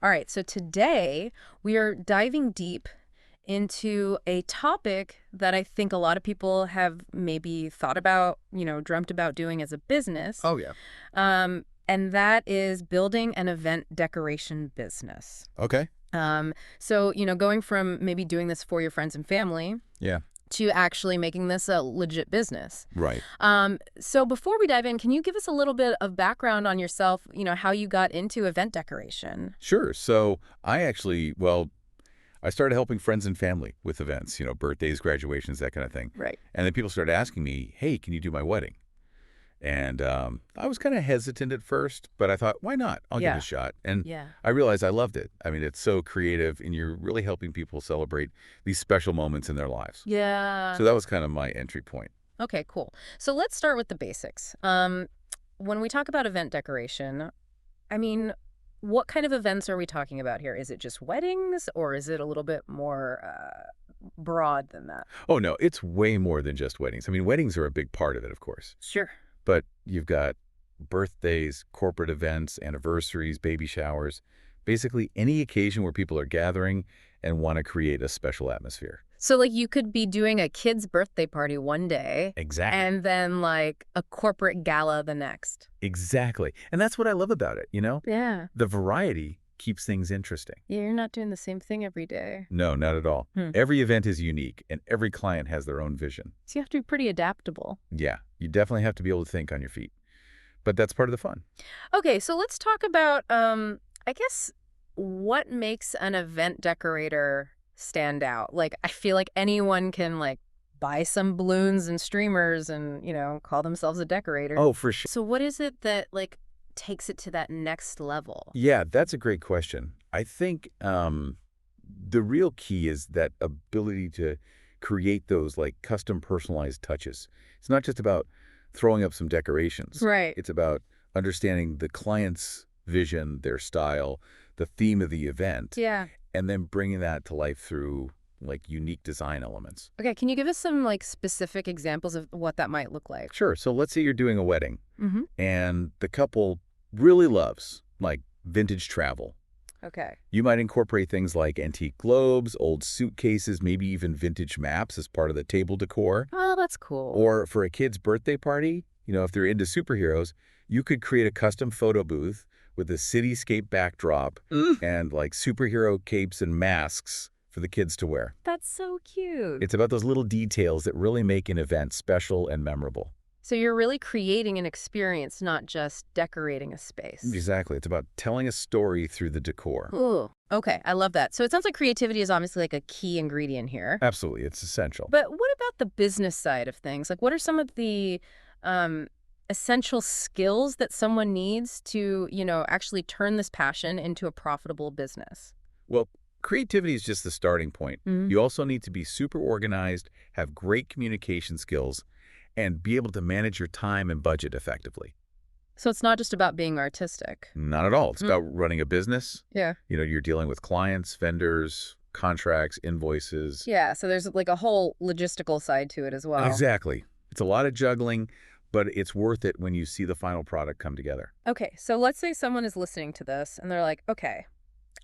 All right, so today we are diving deep into a topic that I think a lot of people have maybe thought about, dreamt about doing as a business. Oh, yeah. And that is building an event decoration business. Okay. Going from maybe doing this for your friends and family Yeah. to actually making this a legit business. Right. So before we dive in, can you give us a little bit of background on yourself, how you got into event decoration? Sure. So I started helping friends and family with events, birthdays, graduations, that kind of thing. Right. And then people started asking me, hey, can you do my wedding? And I was kind of hesitant at first, but I thought, why not? I'll give it Yeah. a shot. And Yeah. I realized I loved it. I mean, it's so creative, and you're really helping people celebrate these special moments in their lives. Yeah. So that was kind of my entry point. Okay, cool. So let's start with the basics. When we talk about event decoration, I mean, what kind of events are we talking about here? Is it just weddings, or is it a little bit more broad than that? Oh, no, it's way more than just weddings. I mean, weddings are a big part of it, of course. Sure. But you've got birthdays, corporate events, anniversaries, baby showers, basically any occasion where people are gathering and want to create a special atmosphere. So, like, you could be doing a kid's birthday party one day Exactly. and then, like, a corporate gala the next. Exactly. And that's what I love about it. Yeah. The variety keeps things interesting. Yeah, you're not doing the same thing every day. No, not at all. Hmm. Every event is unique, and every client has their own vision. So you have to be pretty adaptable. Yeah, you definitely have to be able to think on your feet. But that's part of the fun. Okay, so let's talk about, I guess, what makes an event decorator stand out? Like, I feel like anyone can, like, buy some balloons and streamers and, call themselves a decorator. Oh, for sure. So what is it that, like, takes it to that next level? Yeah, that's a great question. I think the real key is that ability to create those like custom personalized touches. It's not just about throwing up some decorations. Right. It's about understanding the client's vision, their style, the theme of the event, Yeah. and then bringing that to life through like unique design elements. Okay, can you give us some, like, specific examples of what that might look like? Sure. So let's say you're doing a wedding Mm-hmm. and the couple really loves like vintage travel. Okay. You might incorporate things like antique globes, old suitcases, maybe even vintage maps as part of the table decor. Oh, that's cool. Or for a kid's birthday party, if they're into superheroes, you could create a custom photo booth with a cityscape backdrop and like superhero capes and masks for the kids to wear. That's so cute. It's about those little details that really make an event special and memorable. So you're really creating an experience, not just decorating a space. Exactly. It's about telling a story through the decor. Ooh. Okay, I love that. So it sounds like creativity is obviously like a key ingredient here. Absolutely. It's essential. But what about the business side of things? Like, what are some of the essential skills that someone needs to, actually turn this passion into a profitable business? Well, creativity is just the starting point. Mhm. You also need to be super organized, have great communication skills, and be able to manage your time and budget effectively. So it's not just about being artistic. Not at all. It's about running a business. Yeah. You're dealing with clients, vendors, contracts, invoices. Yeah, so there's like a whole logistical side to it as well. Exactly. It's a lot of juggling, but it's worth it when you see the final product come together. Okay, so let's say someone is listening to this and they're like, okay,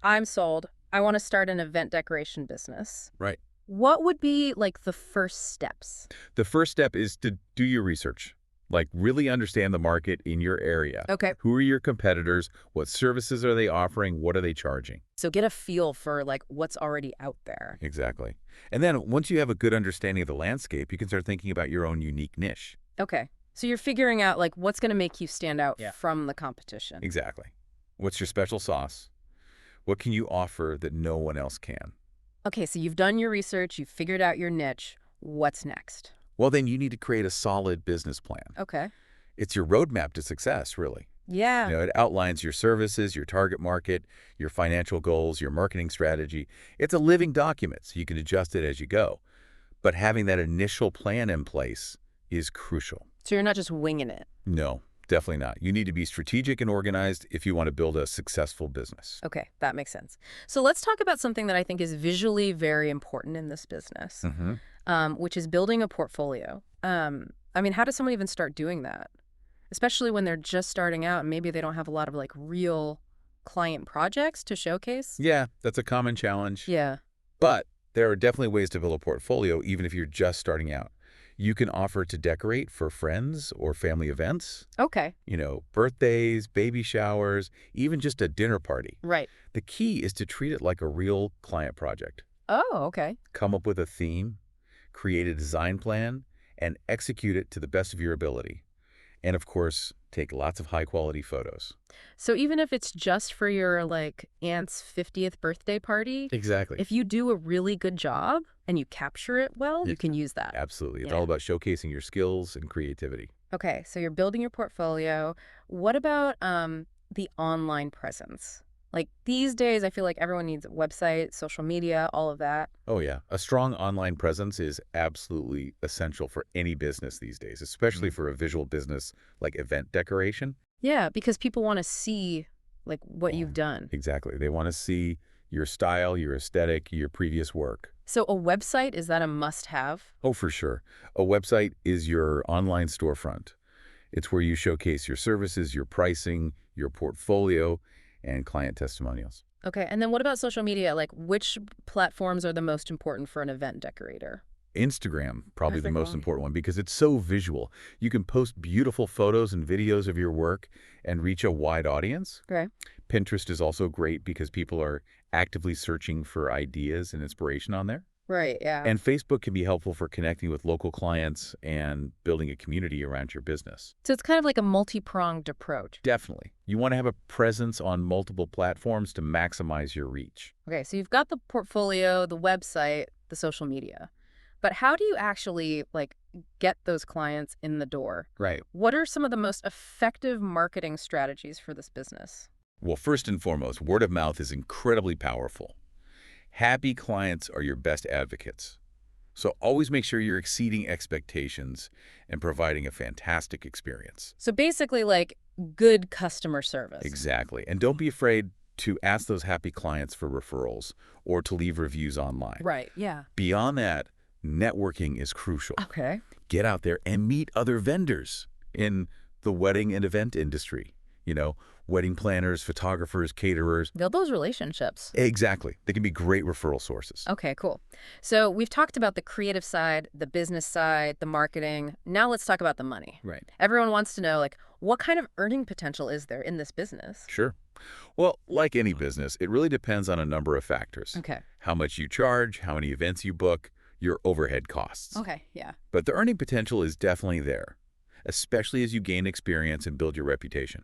I'm sold. I want to start an event decoration business. Right. What would be like the first steps? The first step is to do your research. Like really understand the market in your area. Okay. Who are your competitors? What services are they offering? What are they charging? So get a feel for like what's already out there. Exactly. And then once you have a good understanding of the landscape, you can start thinking about your own unique niche. Okay. So you're figuring out like what's going to make you stand out Yeah. from the competition. Exactly. What's your special sauce? What can you offer that no one else can? Okay, so you've done your research, you've figured out your niche. What's next? Well, then you need to create a solid business plan. Okay. It's your roadmap to success, really. Yeah. It outlines your services, your target market, your financial goals, your marketing strategy. It's a living document, so you can adjust it as you go. But having that initial plan in place is crucial. So you're not just winging it. No, definitely not. You need to be strategic and organized if you want to build a successful business. Okay, that makes sense. So let's talk about something that I think is visually very important in this business, which is building a portfolio. I mean, how does someone even start doing that? Especially when they're just starting out and maybe they don't have a lot of like real client projects to showcase? Yeah, that's a common challenge. Yeah. But there are definitely ways to build a portfolio even if you're just starting out. You can offer to decorate for friends or family events, Okay. birthdays, baby showers, even just a dinner party. Right. The key is to treat it like a real client project. Oh, okay. Come up with a theme, create a design plan, and execute it to the best of your ability. And of course, take lots of high-quality photos. So even if it's just for your like aunt's 50th birthday party, Exactly. if you do a really good job and you capture it well, Yeah, you can use that. absolutely. It's Yeah. all about showcasing your skills and creativity. Okay, so you're building your portfolio. What about the online presence? Like these days, I feel like everyone needs a website, social media, all of that. Oh, yeah. A strong online presence is absolutely essential for any business these days, especially for a visual business like event decoration. Yeah, because people want to see like what Oh, you've done. exactly. They want to see your style, your aesthetic, your previous work. So a website, is that a must-have? Oh, for sure. A website is your online storefront. It's where you showcase your services, your pricing, your portfolio, and client testimonials. Okay, and then what about social media? Like which platforms are the most important for an event decorator? Instagram, probably the Perfect most one. important one because it's so visual. You can post beautiful photos and videos of your work and reach a wide audience. Okay. Pinterest is also great because people are actively searching for ideas and inspiration on there. Right, yeah. And Facebook can be helpful for connecting with local clients and building a community around your business. So it's kind of like a multi-pronged approach. Definitely. You want to have a presence on multiple platforms to maximize your reach. Okay, so you've got the portfolio, the website, the social media. But how do you actually like get those clients in the door? Right. What are some of the most effective marketing strategies for this business? Well, first and foremost, word of mouth is incredibly powerful. Happy clients are your best advocates. So always make sure you're exceeding expectations and providing a fantastic experience. So basically like good customer service. Exactly. And don't be afraid to ask those happy clients for referrals or to leave reviews online. Right, yeah. Beyond that, networking is crucial. Okay. Get out there and meet other vendors in the wedding and event industry. Wedding planners, photographers, caterers. Build those relationships. Exactly. They can be great referral sources. Okay, cool. So we've talked about the creative side, the business side, the marketing. Now let's talk about the money. Right. Everyone wants to know, like, what kind of earning potential is there in this business? Sure. Well, like any business, it really depends on a number of factors. Okay. How much you charge, how many events you book, your overhead costs. Okay, yeah. But the earning potential is definitely there, especially as you gain experience and build your reputation.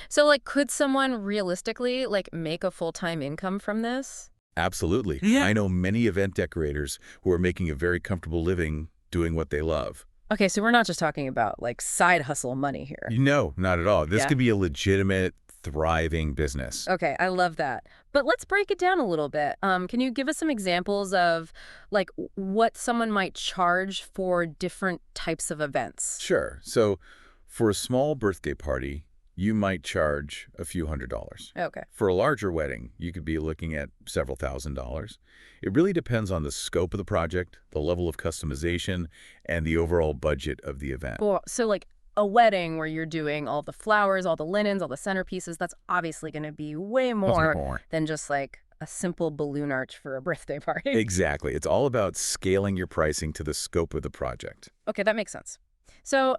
So, like, could someone realistically, like, make a full-time income from this? Absolutely. Yeah. I know many event decorators who are making a very comfortable living doing what they love. Okay, so we're not just talking about, like, side hustle money here. No, not at all. This Yeah. could be a legitimate, thriving business. Okay, I love that. But let's break it down a little bit. Can you give us some examples of, like, what someone might charge for different types of events? Sure. So for a small birthday party, you might charge a few $100s. Okay. For a larger wedding, you could be looking at several $1,000s. It really depends on the scope of the project, the level of customization, and the overall budget of the event. Well, so, like, a wedding where you're doing all the flowers, all the linens, all the centerpieces, that's obviously going to be way more than just, like, a simple balloon arch for a birthday party. Exactly. It's all about scaling your pricing to the scope of the project. Okay, that makes sense. So,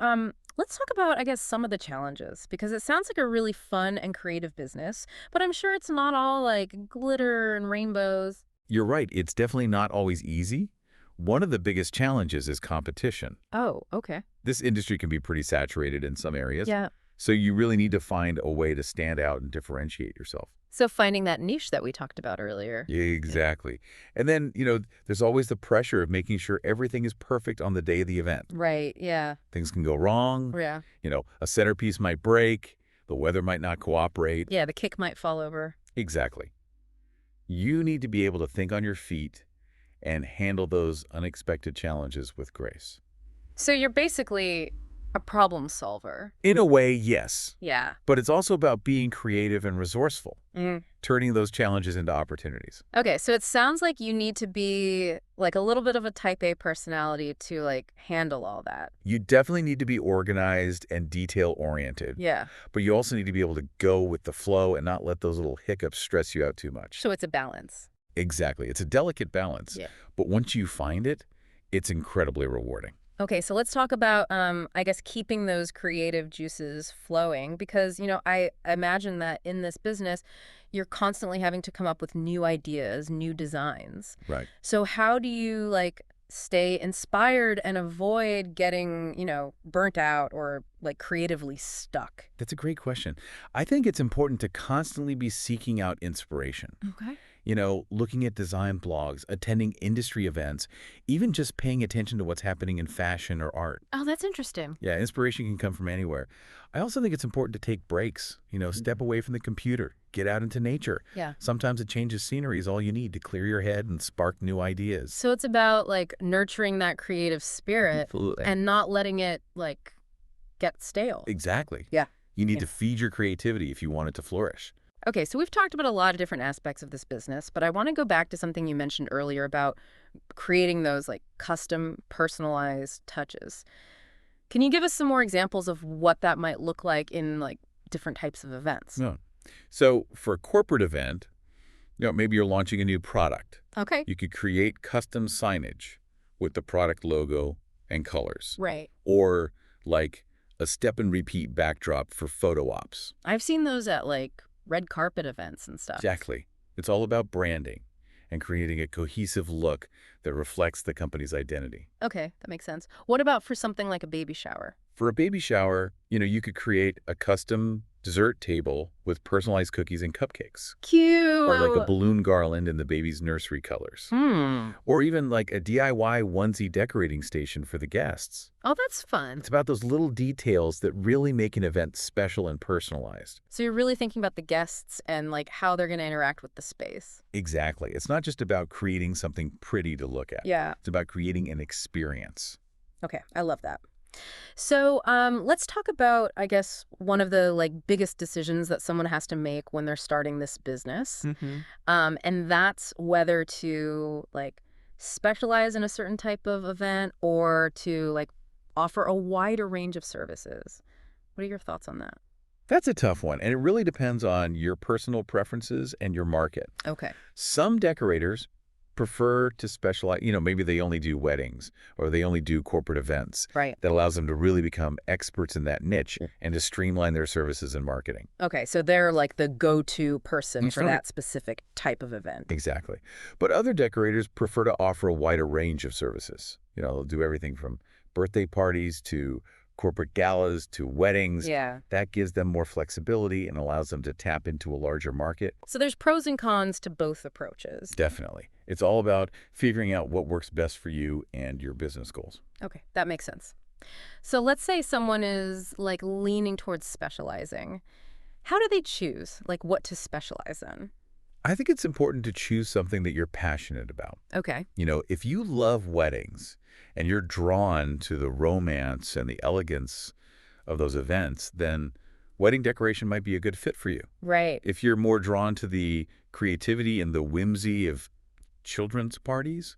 let's talk about, I guess, some of the challenges, because it sounds like a really fun and creative business, but I'm sure it's not all, like, glitter and rainbows. You're right. It's definitely not always easy. One of the biggest challenges is competition. Oh, okay. This industry can be pretty saturated in some areas. Yeah. So you really need to find a way to stand out and differentiate yourself. So finding that niche that we talked about earlier. Exactly. And then, there's always the pressure of making sure everything is perfect on the day of the event. Right, yeah. Things can go wrong. Yeah. A centerpiece might break. The weather might not cooperate. Yeah, the kick might fall over. Exactly. You need to be able to think on your feet and handle those unexpected challenges with grace. So you're basically A problem solver. In a way, yes. Yeah. But it's also about being creative and resourceful, turning those challenges into opportunities. Okay, so it sounds like you need to be like a little bit of a type A personality to like handle all that. You definitely need to be organized and detail-oriented, Yeah. but you also need to be able to go with the flow and not let those little hiccups stress you out too much. So it's a balance. Exactly. It's a delicate balance, Yeah. but once you find it, it's incredibly rewarding. Okay, so let's talk about, I guess, keeping those creative juices flowing because, I imagine that in this business, you're constantly having to come up with new ideas, new designs. Right. So how do you, like, stay inspired and avoid getting, burnt out or, like, creatively stuck? That's a great question. I think it's important to constantly be seeking out inspiration. Okay. Looking at design blogs, attending industry events, even just paying attention to what's happening in fashion or art. Oh, that's interesting. Yeah, inspiration can come from anywhere. I also think it's important to take breaks, step away from the computer, get out into nature. Yeah. Sometimes a change of scenery is all you need to clear your head and spark new ideas. So it's about, like, nurturing that creative spirit Absolutely. and not letting it, like, get stale. Exactly. Yeah. You need Yeah. to feed your creativity if you want it to flourish. Okay, so we've talked about a lot of different aspects of this business, but I want to go back to something you mentioned earlier about creating those like custom personalized touches. Can you give us some more examples of what that might look like in like different types of events? No. So for a corporate event, maybe you're launching a new product. Okay. You could create custom signage with the product logo and colors. Right. Or like a step and repeat backdrop for photo ops. I've seen those at like red carpet events and stuff. Exactly. It's all about branding and creating a cohesive look that reflects the company's identity. Okay, that makes sense. What about for something like a baby shower? For a baby shower, you could create a custom dessert table with personalized cookies and cupcakes. Cute. Or like a balloon garland in the baby's nursery colors. Or even like a DIY onesie decorating station for the guests. Oh, that's fun. It's about those little details that really make an event special and personalized. So you're really thinking about the guests and like how they're going to interact with the space. Exactly. It's not just about creating something pretty to look at. Yeah. It's about creating an experience. Okay, I love that. So let's talk about, I guess, one of the like biggest decisions that someone has to make when they're starting this business. And that's whether to like specialize in a certain type of event or to like offer a wider range of services. What are your thoughts on that? That's a tough one, and it really depends on your personal preferences and your market. Okay. Some decorators prefer to specialize, maybe they only do weddings or they only do corporate events. Right. That allows them to really become experts in that niche and to streamline their services and marketing. Okay, so they're like the go-to person for right. that specific type of event. Exactly. But other decorators prefer to offer a wider range of services. They'll do everything from birthday parties to corporate galas to weddings. Yeah. That gives them more flexibility and allows them to tap into a larger market. So there's pros and cons to both approaches. Definitely. It's all about figuring out what works best for you and your business goals. Okay, that makes sense. So let's say someone is like leaning towards specializing. How do they choose like what to specialize in? I think it's important to choose something that you're passionate about. Okay. If you love weddings and you're drawn to the romance and the elegance of those events, then wedding decoration might be a good fit for you. Right. If you're more drawn to the creativity and the whimsy of children's parties,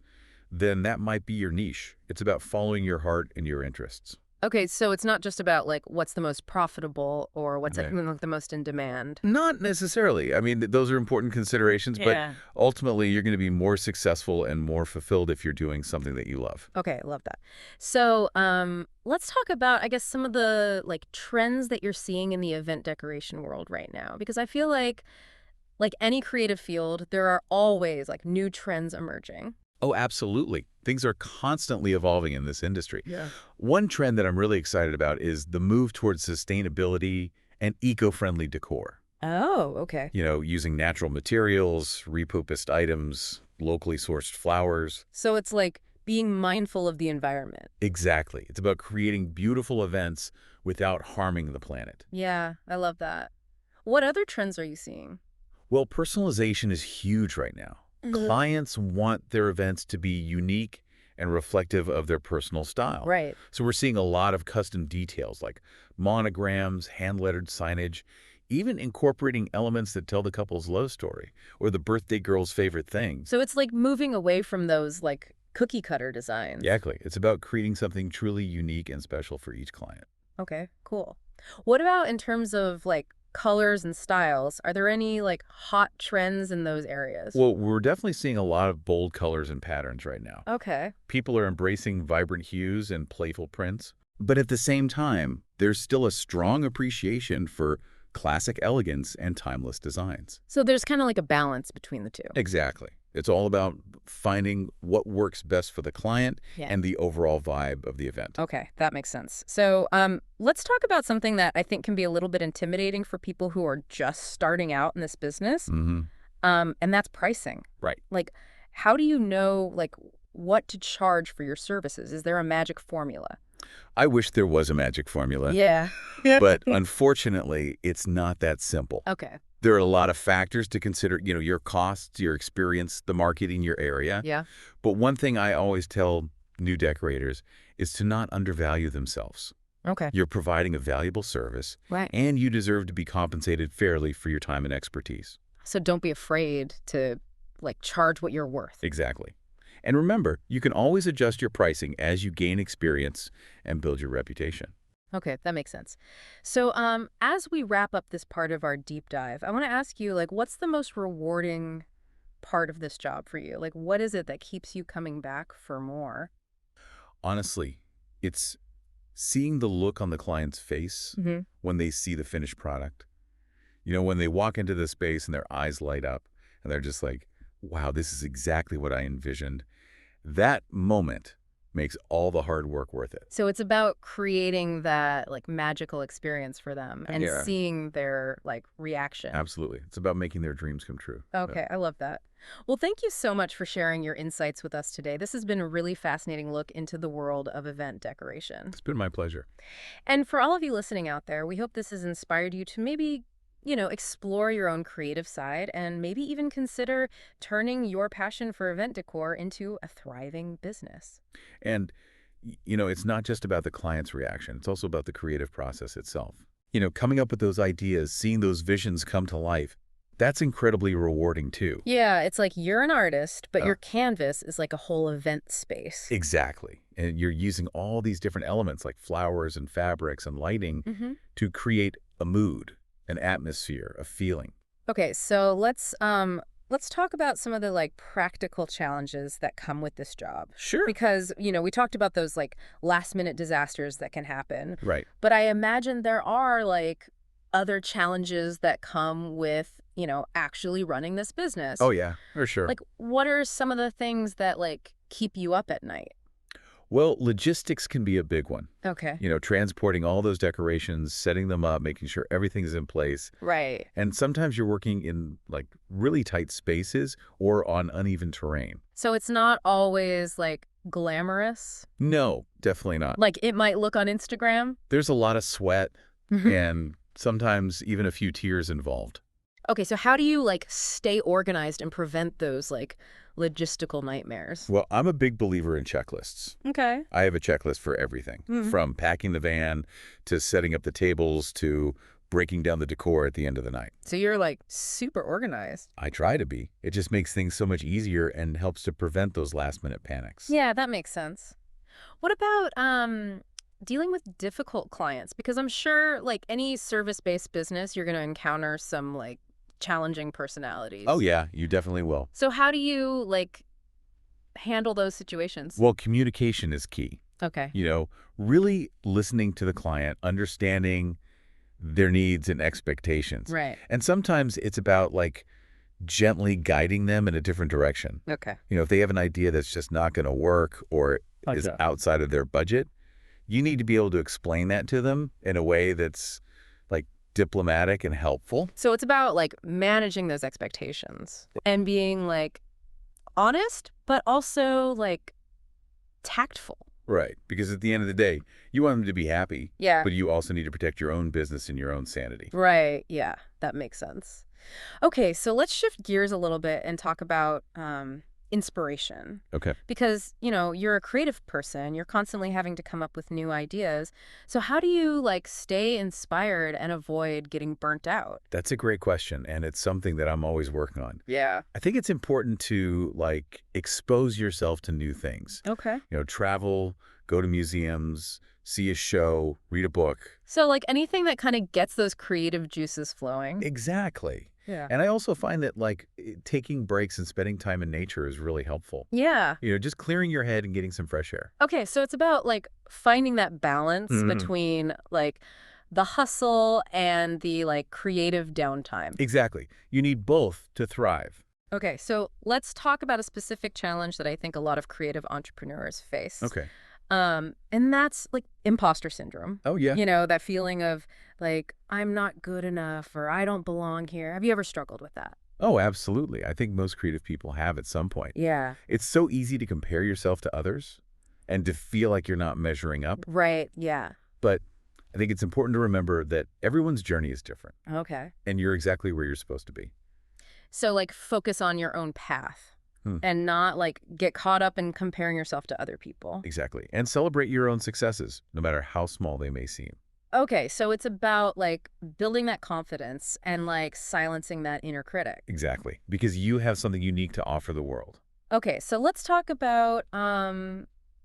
then that might be your niche. It's about following your heart and your interests. Okay, so it's not just about like what's the most profitable or what's Right. like the most in demand. Not necessarily. I mean, those are important considerations, Yeah. but ultimately you're going to be more successful and more fulfilled if you're doing something that you love. Okay, I love that. So let's talk about, I guess, some of the like trends that you're seeing in the event decoration world right now, because I feel like any creative field, there are always like new trends emerging. Oh, absolutely. Things are constantly evolving in this industry. Yeah. One trend that I'm really excited about is the move towards sustainability and eco-friendly decor. Oh, okay. Using natural materials, repurposed items, locally sourced flowers. So it's like being mindful of the environment. Exactly. It's about creating beautiful events without harming the planet. Yeah, I love that. What other trends are you seeing? Well, personalization is huge right now. Clients want their events to be unique and reflective of their personal style. Right. So we're seeing a lot of custom details like monograms, hand-lettered signage, even incorporating elements that tell the couple's love story or the birthday girl's favorite thing. So it's like moving away from those like cookie cutter designs. Exactly. It's about creating something truly unique and special for each client. Okay, cool. What about in terms of like colors and styles? Are there any like hot trends in those areas? Well, we're definitely seeing a lot of bold colors and patterns right now. Okay. People are embracing vibrant hues and playful prints. But at the same time, there's still a strong appreciation for classic elegance and timeless designs. So there's kind of like a balance between the two. Exactly. It's all about finding what works best for the client Yeah. and the overall vibe of the event. Okay, that makes sense. So let's talk about something that I think can be a little bit intimidating for people who are just starting out in this business, Mm-hmm. and that's pricing. Right. Like, how do you know like what to charge for your services? Is there a magic formula? I wish there was a magic formula, Yeah. but unfortunately, it's not that simple. Okay. There are a lot of factors to consider, your costs, your experience, the marketing, your area. Yeah. But one thing I always tell new decorators is to not undervalue themselves. Okay. You're providing a valuable service, Right. and you deserve to be compensated fairly for your time and expertise. So don't be afraid to like charge what you're worth. Exactly. And remember, you can always adjust your pricing as you gain experience and build your reputation. Okay, that makes sense. So, as we wrap up this part of our deep dive, I want to ask you, like, what's the most rewarding part of this job for you? Like, what is it that keeps you coming back for more? Honestly, it's seeing the look on the client's face Mm-hmm. when they see the finished product. When they walk into the space and their eyes light up and they're just like, wow, this is exactly what I envisioned. That moment makes all the hard work worth it. So it's about creating that like magical experience for them and Yeah. seeing their like reaction. Absolutely. It's about making their dreams come true. Okay, I love that. Well, thank you so much for sharing your insights with us today. This has been a really fascinating look into the world of event decoration. It's been my pleasure. And for all of you listening out there, we hope this has inspired you to maybe, explore your own creative side and maybe even consider turning your passion for event decor into a thriving business. And, it's not just about the client's reaction. It's also about the creative process itself. Coming up with those ideas, seeing those visions come to life, that's incredibly rewarding too. Yeah, it's like you're an artist, but Uh, your canvas is like a whole event space. Exactly. And you're using all these different elements like flowers and fabrics and lighting Mm-hmm. to create a mood, an atmosphere, a feeling. Okay, so let's talk about some of the like practical challenges that come with this job. Sure. Because, we talked about those like last minute disasters that can happen, Right. but I imagine there are like other challenges that come with, actually running this business. Oh, yeah, for sure. Like what are some of the things that like keep you up at night? Well, logistics can be a big one. Okay. Transporting all those decorations, setting them up, making sure everything's in place. Right. And sometimes you're working in like really tight spaces or on uneven terrain. So it's not always like glamorous. No, definitely not. Like it might look on Instagram. There's a lot of sweat and sometimes even a few tears involved. Okay, so how do you like stay organized and prevent those like logistical nightmares? Well, I'm a big believer in checklists. Okay. I have a checklist for everything, Mhm. from packing the van to setting up the tables to breaking down the decor at the end of the night. So you're like super organized. I try to be. It just makes things so much easier and helps to prevent those last-minute panics. Yeah, that makes sense. What about dealing with difficult clients? Because I'm sure like any service-based business, you're going to encounter some like challenging personalities. Oh, yeah, you definitely will. So how do you like handle those situations? Well, communication is key. Okay. Really listening to the client, understanding their needs and expectations. Right. And sometimes it's about like gently guiding them in a different direction. Okay. If they have an idea that's just not going to work or is Okay. outside of their budget, you need to be able to explain that to them in a way that's like diplomatic and helpful. So it's about like managing those expectations and being like honest, but also like tactful. Right. Because at the end of the day, you want them to be happy, Yeah. but you also need to protect your own business and your own sanity. Right. Yeah, that makes sense. Okay, so let's shift gears a little bit and talk about inspiration. Okay. Because, you're a creative person, you're constantly having to come up with new ideas. So how do you like stay inspired and avoid getting burnt out? That's a great question, and it's something that I'm always working on. Yeah. I think it's important to expose yourself to new things. Okay. Travel, go to museums, see a show, read a book. So like anything that kind of gets those creative juices flowing. Exactly. Yeah. And I also find that taking breaks and spending time in nature is really helpful. Yeah. Just clearing your head and getting some fresh air. Okay, so it's about like finding that balance Mhm. between like the hustle and the like creative downtime. Exactly. You need both to thrive. Okay, so let's talk about a specific challenge that I think a lot of creative entrepreneurs face. Okay. And that's like imposter syndrome. Oh, yeah. That feeling of like, I'm not good enough or I don't belong here. Have you ever struggled with that? Oh, absolutely. I think most creative people have at some point. Yeah. It's so easy to compare yourself to others and to feel like you're not measuring up. Right, yeah. But I think it's important to remember that everyone's journey is different, Okay. and you're exactly where you're supposed to be. So like focus on your own path Hmm. and not like get caught up in comparing yourself to other people. Exactly. And celebrate your own successes, no matter how small they may seem. Okay, so it's about like building that confidence and like silencing that inner critic. Exactly. Because you have something unique to offer the world. Okay, so let's talk about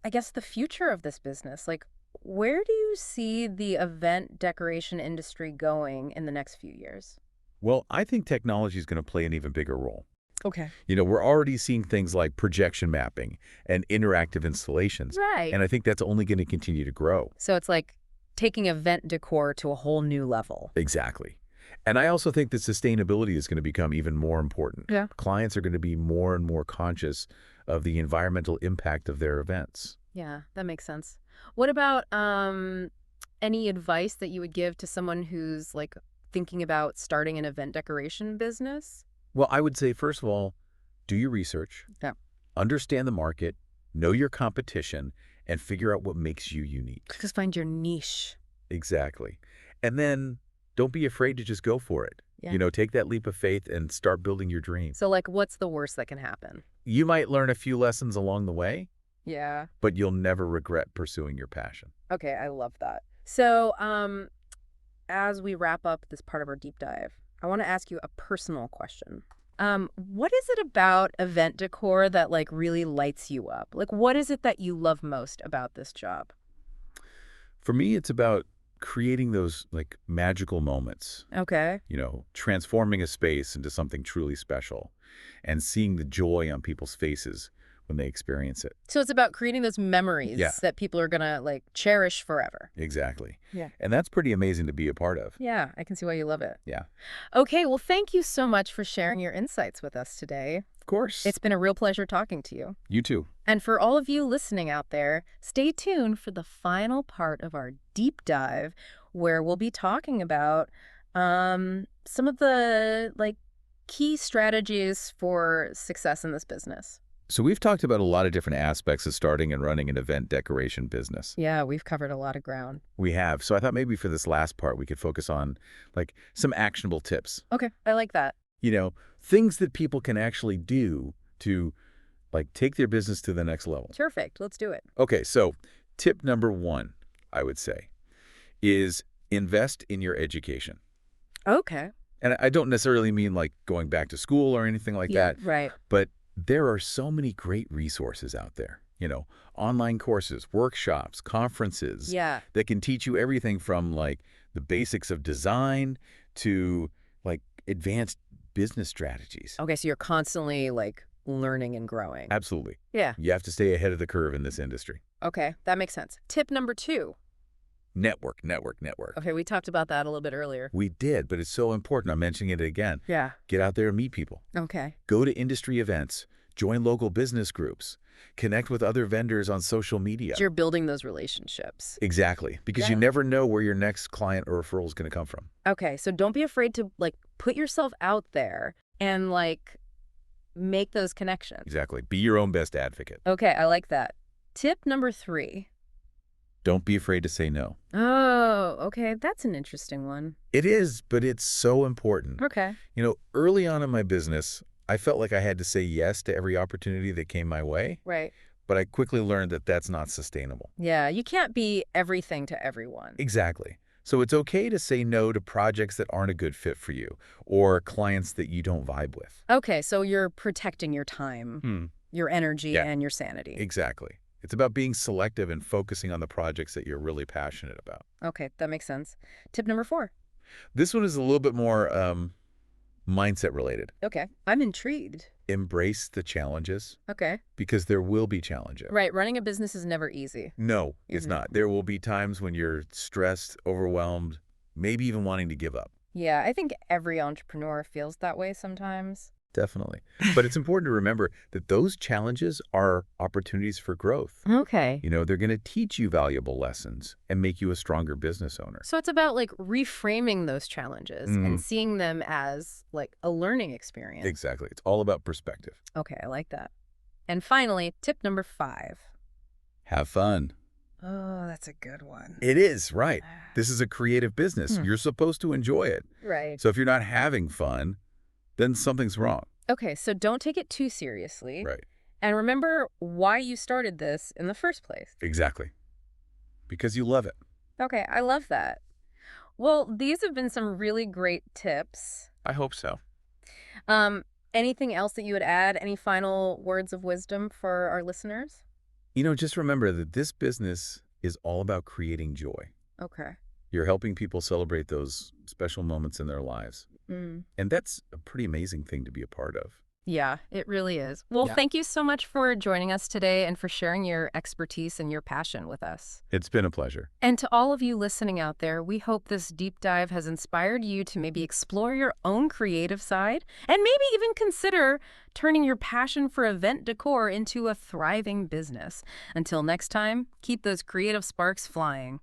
I guess the future of this business. Like where do you see the event decoration industry going in the next few years? Well, I think technology is going to play an even bigger role. Okay. We're already seeing things like projection mapping and interactive installations, Right. and I think that's only going to continue to grow. So it's like taking event decor to a whole new level. Exactly. And I also think that sustainability is going to become even more important. Yeah. Clients are going to be more and more conscious of the environmental impact of their events. Yeah, that makes sense. What about any advice that you would give to someone who's like thinking about starting an event decoration business? Well, I would say, first of all, do your research, Yeah. understand the market, know your competition, and figure out what makes you unique. Just find your niche. Exactly. And then don't be afraid to just go for it. Yeah. Take that leap of faith and start building your dream. So like what's the worst that can happen? You might learn a few lessons along the way, Yeah. but you'll never regret pursuing your passion. Okay, I love that. So, as we wrap up this part of our deep dive, I want to ask you a personal question. What is it about event decor that like really lights you up? Like, what is it that you love most about this job? For me, it's about creating those magical moments, Okay. transforming a space into something truly special and seeing the joy on people's faces when they experience it. So it's about creating those memories Yeah. that people are gonna like cherish forever. Exactly. Yeah. And that's pretty amazing to be a part of. Yeah, I can see why you love it. Yeah. Okay, well, thank you so much for sharing your insights with us today. Of course. It's been a real pleasure talking to you. You too. And for all of you listening out there, stay tuned for the final part of our deep dive where we'll be talking about some of the key strategies for success in this business. So we've talked about a lot of different aspects of starting and running an event decoration business. Yeah, we've covered a lot of ground. We have. So I thought maybe for this last part, we could focus on some actionable tips. Okay, I like that. Things that people can actually do to take their business to the next level. Perfect. Let's do it. Okay, so tip number 1, I would say, is invest in your education. Okay. And I don't necessarily mean going back to school or anything like Yeah, that, right. but there are so many great resources out there, online courses, workshops, conferences Yeah. that can teach you everything from the basics of design to advanced business strategies. Okay, so you're constantly learning and growing. Absolutely. Yeah. You have to stay ahead of the curve in this industry. Okay, that makes sense. Tip number 2. Network, network, network. Okay, we talked about that a little bit earlier. We did, but it's so important. I'm mentioning it again. Yeah. Get out there and meet people. Okay. Go to industry events. Join local business groups. Connect with other vendors on social media. So you're building those relationships. Exactly, because you Yeah. never know where your next client or referral is going to come from. Okay, so don't be afraid to put yourself out there and make those connections. Exactly. Be your own best advocate. Okay, I like that. Tip number 3. Don't be afraid to say no. Oh, okay, that's an interesting one. It is, but it's so important. Okay. Early on in my business, I felt like I had to say yes to every opportunity that came my way, Right. but I quickly learned that that's not sustainable. Yeah, you can't be everything to everyone. Exactly. So it's okay to say no to projects that aren't a good fit for you or clients that you don't vibe with. Okay, so you're protecting your time, Hmm. your energy, Yeah, and your sanity. exactly. It's about being selective and focusing on the projects that you're really passionate about. Okay, that makes sense. Tip number 4. This one is a little bit more mindset related. Okay, I'm intrigued. Embrace the challenges Okay. because there will be challenges. Right, running a business is never easy. No, it's Hmm. not. There will be times when you're stressed, overwhelmed, maybe even wanting to give up. Yeah, I think every entrepreneur feels that way sometimes. Definitely. But it's important to remember that those challenges are opportunities for growth. Okay. They're going to teach you valuable lessons and make you a stronger business owner. So it's about like reframing those challenges and Mhm. seeing them as like a learning experience. Exactly. It's all about perspective. Okay, I like that. And finally, tip number 5. Have fun. Oh, that's a good one. It is, right. This is a creative business. Hmm. You're supposed to enjoy it. Right. So if you're not having fun, then something's wrong. Okay, so don't take it too seriously. Right. And remember why you started this in the first place. Exactly. Because you love it. Okay, I love that. Well, these have been some really great tips. I hope so. Um, Anything else that you would add? Any final words of wisdom for our listeners? Just remember that this business is all about creating joy. Okay. You're helping people celebrate those special moments in their lives. Mm. And that's a pretty amazing thing to be a part of. Yeah, it really is. Well, Yeah. thank you so much for joining us today and for sharing your expertise and your passion with us. It's been a pleasure. And to all of you listening out there, we hope this deep dive has inspired you to maybe explore your own creative side and maybe even consider turning your passion for event decor into a thriving business. Until next time, keep those creative sparks flying.